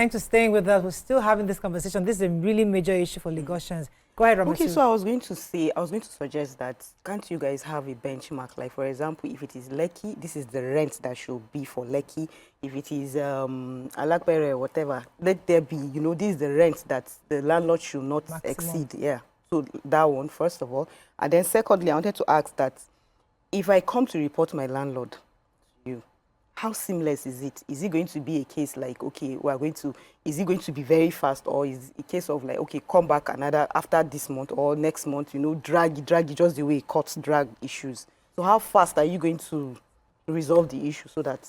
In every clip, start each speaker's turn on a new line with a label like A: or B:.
A: thanks for staying with us. We're still having this conversation. This is a really major issue for Lagosians. Go ahead, Robert.
B: Okay, so I was going to suggest that can't you guys have a benchmark? Like, for example, if it is Lekki, this is the rent that should be for Lekki. If it is Alakbere, whatever, let there be, you know, this is the rent that the landlord should not exceed. Yeah. So that one, first of all. And then secondly, I wanted to ask that if I come to report my landlord to you, how seamless is it? Is it going to be a case like, okay, is it going to be very fast, or is it a case of like, okay, come back after this month or next month, you know, drag it just the way courts drag issues. So how fast are you going to resolve the issue so that...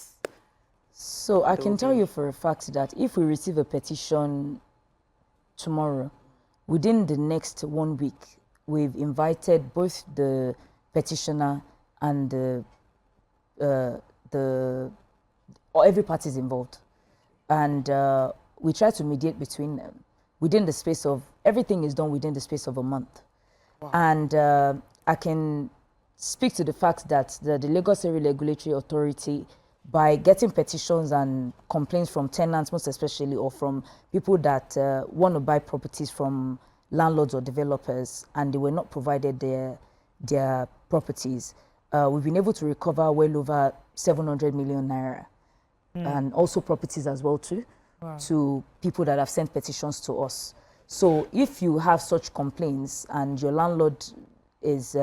C: So I can tell you for a fact that if we receive a petition tomorrow, within the next 1 week, we've invited both the petitioner and every party is involved, and we try to mediate between them within the space of, everything is done within the space of a month. Wow. And I can speak to the fact that the Lagos Area Regulatory Authority, by getting petitions and complaints from tenants, most especially, or from people that want to buy properties from landlords or developers, and they were not provided their properties, we've been able to recover well over 700 million naira, and also properties as well too, to people that have sent petitions to us. So if you have such complaints and your landlord is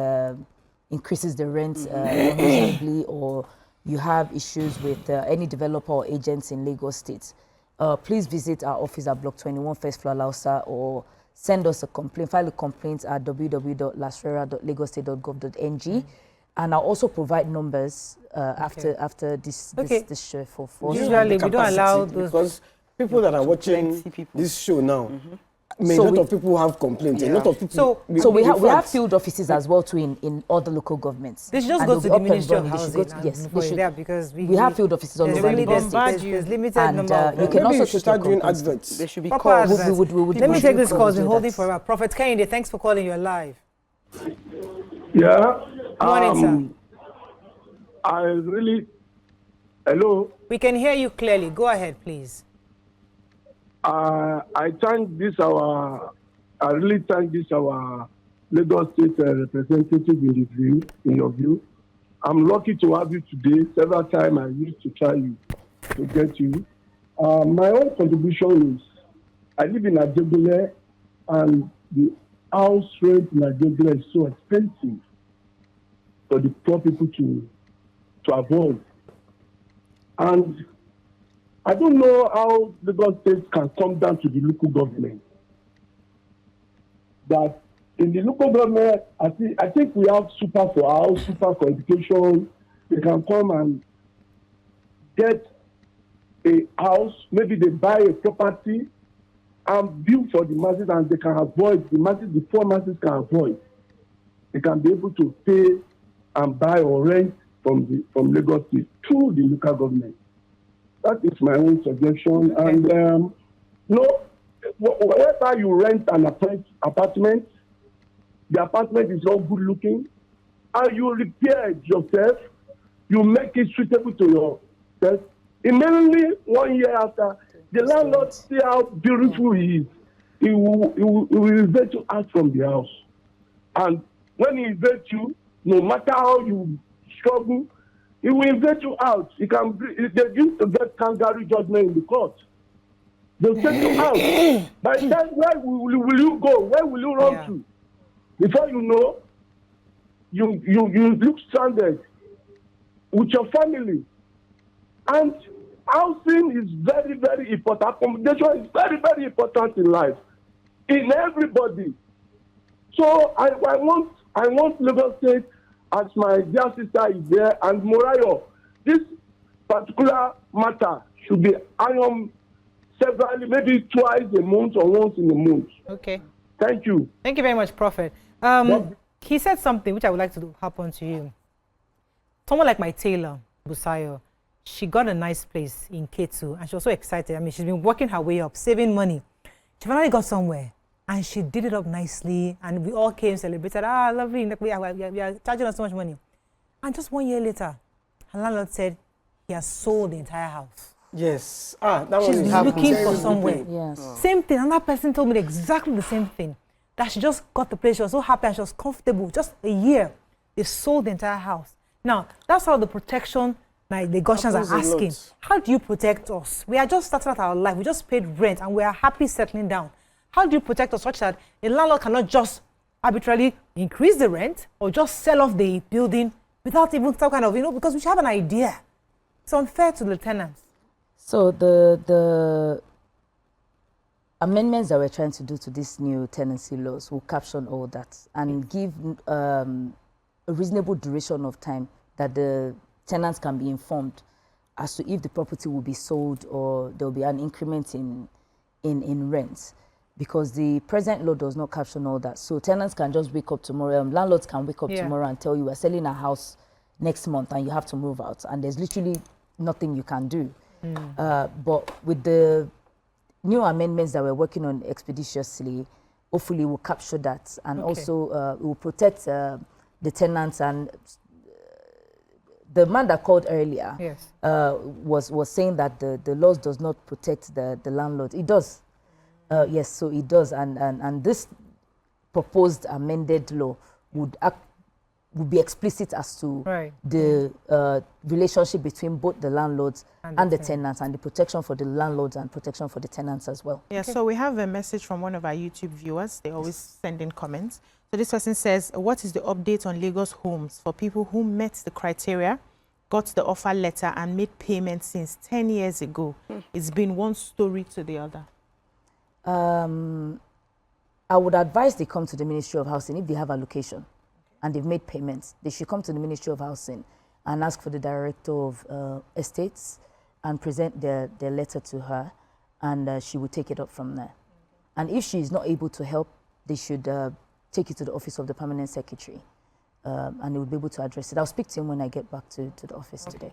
C: increases the rent unreasonably, or you have issues with any developer or agents in Lagos State, please visit our office at Block 21, First Floor, Lausa, or send us a complaint, file a complaint at www.lasfera.lagostate.gov.ng. And I'll also provide numbers after this show for
A: usually we don't allow those,
D: because people that are watching this show now, a lot of people have complaints. A lot of people.
C: So we have field offices as well too in other local governments.
A: They should just go to the Ministry of Housing.
C: Yes,
A: because
C: we have field offices all over Lagos State.
A: There's limited number of
C: you can also
D: start doing adverts.
B: There should be calls.
A: Let me take this call. We've been holding for a Prophet Kehinde, thanks for calling. You're live.
E: Yeah.
A: Morning, sir.
E: Hello.
A: We can hear you clearly. Go ahead, please.
E: I really thank our Lagos State representative in your view. I'm lucky to have you today. Several times I used to try to get you. My own contribution is, I live in Ajegunle, and the house rent in Ajegunle is so expensive for the poor people to avoid. And I don't know how Lagos State can come down to the local government. That in the local government, I think we have super for house, super for education. They can come and get a house, maybe they buy a property and build for the masses, and they can avoid, the poor masses can avoid. They can be able to pay and buy or rent from Lagos State through the local government. That is my own suggestion. Okay. And whenever you rent an apartment, the apartment is not good looking, and you repair it yourself, you make it suitable to yourself. Immediately 1 year after, the landlord see how beautiful he is. He will evict you out from the house. And when he evicts you, no matter how you struggle, he will evict you out. They used to get kangaroo judgment in the court. They'll take you out. By then, where will you go? Where will you run to? Before you know, you look stranded with your family. And housing is very, very important. Accommodation is very, very important in life, in everybody. So I want Lagos State, as my dear sister is there, and Morayo, this particular matter should be ironed severally, maybe twice a month or once in a month.
A: Okay.
E: Thank you.
A: Thank you very much, Prophet. He said something which I would like to happen to you. Someone like my tailor, Busayo, she got a nice place in K2, and she was so excited. I mean, she's been working her way up, saving money. She finally got somewhere, and she did it up nicely, and we all came, celebrated. Ah, lovely, we are charging us so much money. And just 1 year later, her landlord said he has sold the entire house.
D: Yes. That one
A: She's
D: is
A: looking
D: very
A: for
D: good
A: somewhere.
D: thing.
C: Yes.
A: Same thing. Another person told me exactly the same thing. That she just got the place. She was so happy and she was comfortable. Just a year, they sold the entire house. Now, that's how the protection like the Gaussians
D: Happens
A: are
D: a
A: asking.
D: lot.
A: How do you protect us? We are just starting out our life. We just paid rent and we are happy settling down. How do you protect us such that a landlord cannot just arbitrarily increase the rent or just sell off the building without even some kind of, because we should have an idea. It's unfair to the tenants.
C: So the amendments that we're trying to do to these new tenancy laws will caption all that and give a reasonable duration of time that the tenants can be informed as to if the property will be sold or there will be an increment in rents. Because the present law does not caption all that. So tenants can just wake up tomorrow, landlords can wake up tomorrow and tell you we're selling a house next month and you have to move out. And there's literally nothing you can do. But with the new amendments that we're working on expeditiously, hopefully we'll capture that. And also it will protect the tenants. And the man that called earlier was saying that the laws does not protect the landlord. It does. Yes, so it does, and this proposed amended law would be explicit as to the relationship between both the landlords and the tenants, and the protection for the landlords and protection for the tenants as well.
F: Yeah, so we have a message from one of our YouTube viewers. They always send in comments. So this person says, what is the update on Lagos homes for people who met the criteria, got the offer letter and made payments since 10 years ago? It's been one story to the other.
C: I would advise they come to the Ministry of Housing if they have allocation and they've made payments. They should come to the Ministry of Housing and ask for the Director of Estates and present their letter to her, and she will take it up from there. And if she is not able to help, they should take it to the office of the Permanent Secretary, and they will be able to address it. I'll speak to him when I get back to the office today.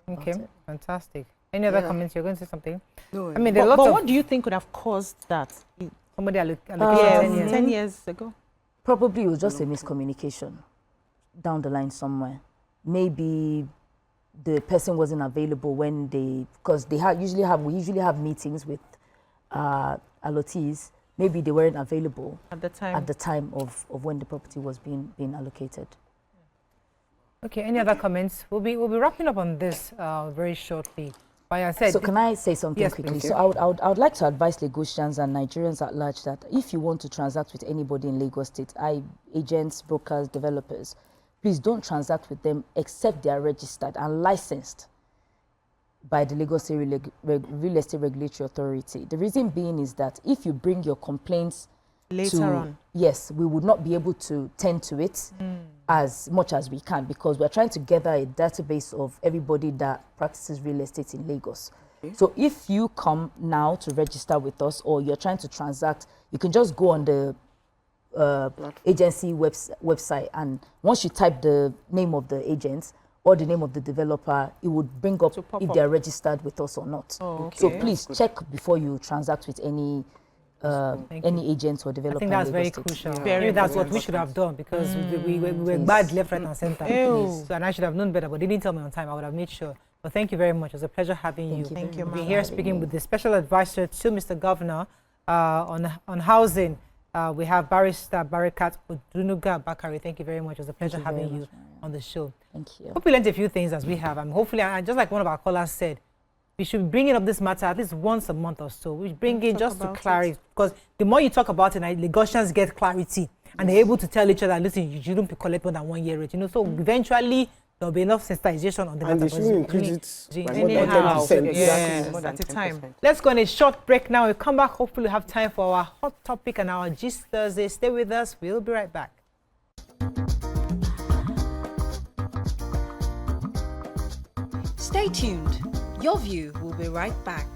A: Okay, fantastic. Any other comments? You're going to say something?
B: No.
A: I mean, there are lots
F: but
A: of
F: what do you think could have caused that?
A: somebody allocated
F: 10 years ago?
C: Probably it was just a miscommunication down the line somewhere. Maybe the person wasn't available when because we usually have meetings with allottees. Maybe they weren't available
F: At the time
C: of when the property was being allocated.
A: Okay, any other comments? We'll be wrapping up on this very shortly. But I said,
C: so can I say something quickly?
A: Okay.
C: So I would like to advise Lagosians and Nigerians at large that if you want to transact with anybody in Lagos State, agents, brokers, developers, please don't transact with them except they are registered and licensed by the Lagos State Real Estate Regulatory Authority. The reason being is that if you bring your complaints
F: later on,
C: yes, we would not be able to tend to it as much as we can, because we're trying to gather a database of everybody that practices real estate in Lagos. So if you come now to register with us or you're trying to transact, you can just go on the agency website, and once you type the name of the agent or the name of the developer, it would bring up if they're registered with us or not. So please check before you transact with any agents or developers.
A: I think that's very crucial.
F: Yeah.
A: Maybe that's what we should have done, because we were bad left, right, and center. So, and I should have known better, but they didn't tell me on time. I would have made sure. But thank you very much. It was a pleasure having you.
F: Thank you,
A: We're here speaking with the special advisor to Mr. Governor on housing. We have Barrister Barakat Odunuga-Bakare. Thank you very much. It was a pleasure having you on the show.
C: Thank you.
A: Hope we learned a few things as we have. Hopefully, just like one of our callers said, we should be bringing up this matter at least once a month or so. We bring it just to clarify, because the more you talk about it, Lagosians get clarity, and they're able to tell each other, listen, you shouldn't collect more than 1 year rate. So eventually there'll be enough sensitization on the matter.
D: And they shouldn't increase it by more than
F: anyhow.
D: 10%.
F: Yes, one at a time.
A: Let's go on a short break now. We'll come back. Hopefully we'll have time for our hot topic and our Gist Thursday. Stay with us. We'll be right back.
G: Stay tuned. Your View will be right back.